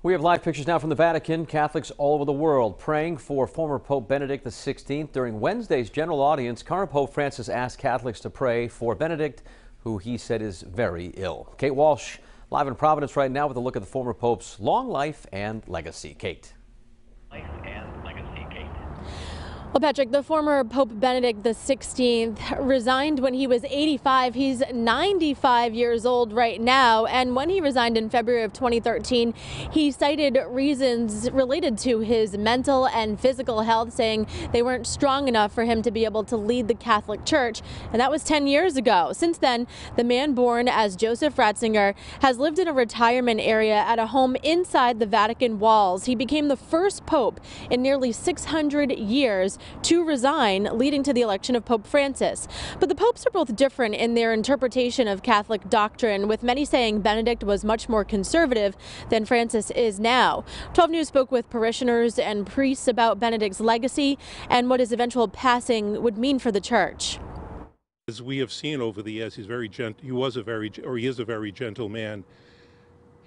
We have live pictures now from the Vatican. Catholics all over the world praying for former Pope Benedict XVI. During Wednesday's general audience, current Pope Francis asked Catholics to pray for Benedict, who he said is very ill. Kate Walsh, live in Providence right now with a look at the former Pope's long life and legacy. Kate. Well, Patrick, the former Pope Benedict XVI resigned when he was 85. He's 95 years old right now. And when he resigned in February of 2013, he cited reasons related to his mental and physical health, saying they weren't strong enough for him to be able to lead the Catholic Church. And that was 10 years ago. Since then, the man born as Joseph Ratzinger has lived in a retirement area at a home inside the Vatican walls. He became the first pope in nearly 600 years to resign, leading to the election of Pope Francis. But the popes are both different in their interpretation of Catholic doctrine, with many saying Benedict was much more conservative than Francis is now. 12 News spoke with parishioners and priests about Benedict's legacy and what his eventual passing would mean for the Church. As we have seen over the years, he is a very gentle man.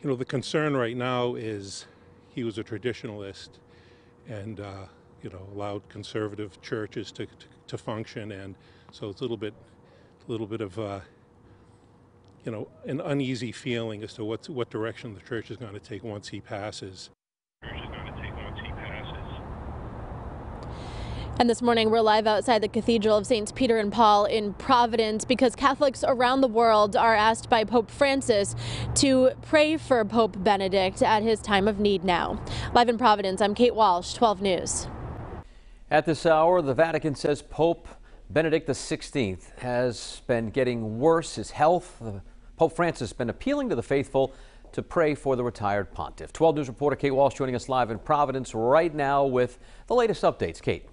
You know, the concern right now is he was a traditionalist and allowed conservative churches to function, and so it's a little bit of an uneasy feeling as to what direction the church is going to take once he passes. And this morning we're live outside the Cathedral of Saints Peter and Paul in Providence because Catholics around the world are asked by Pope Francis to pray for Pope Benedict at his time of need now. Live in Providence, I'm Kate Walsh, 12 News. At this hour, the Vatican says Pope Benedict XVI has been getting worse. His health, Pope Francis has been appealing to the faithful to pray for the retired pontiff. 12 News reporter Kate Walsh joining us live in Providence right now with the latest updates. Kate.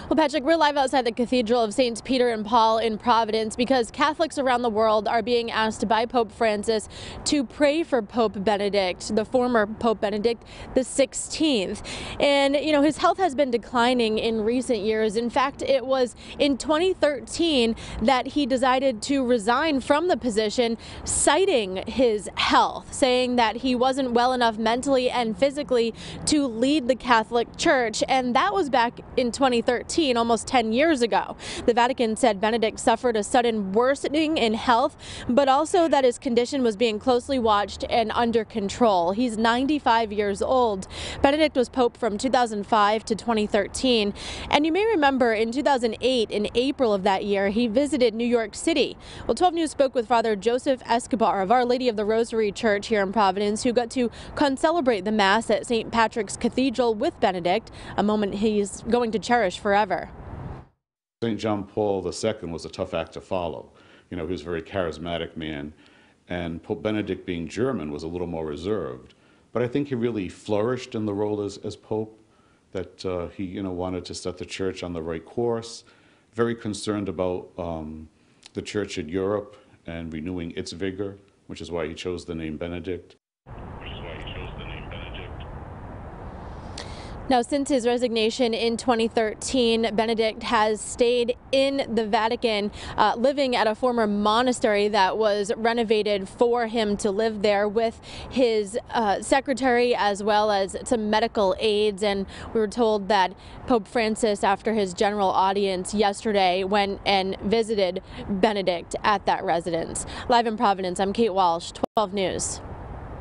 Well, Patrick, we're live outside the Cathedral of Saints Peter and Paul in Providence because Catholics around the world are being asked by Pope Francis to pray for Pope Benedict, the former Pope Benedict XVI. And, his health has been declining in recent years. In fact, it was in 2013 that he decided to resign from the position, citing his health, saying that he wasn't well enough mentally and physically to lead the Catholic Church. And that was back in 2013. Almost 10 years ago. The Vatican said Benedict suffered a sudden worsening in health, but also that his condition was being closely watched and under control. He's 95 years old. Benedict was Pope from 2005 to 2013. And you may remember in 2008, in April of that year, he visited New York City. Well, 12 News spoke with Father Joseph Escobar of Our Lady of the Rosary Church here in Providence, who got to concelebrate the Mass at St. Patrick's Cathedral with Benedict, a moment he's going to cherish forever. St. John Paul II was a tough act to follow. He was a very charismatic man, and Pope Benedict, being German, was a little more reserved. But I think he really flourished in the role as Pope, that he wanted to set the Church on the right course, very concerned about the Church in Europe and renewing its vigor, which is why he chose the name Benedict. Now, since his resignation in 2013, Benedict has stayed in the Vatican, living at a former monastery that was renovated for him to live there with his secretary as well as some medical aides. And we were told that Pope Francis, after his general audience yesterday, went and visited Benedict at that residence. Live in Providence, I'm Kate Walsh, 12 News.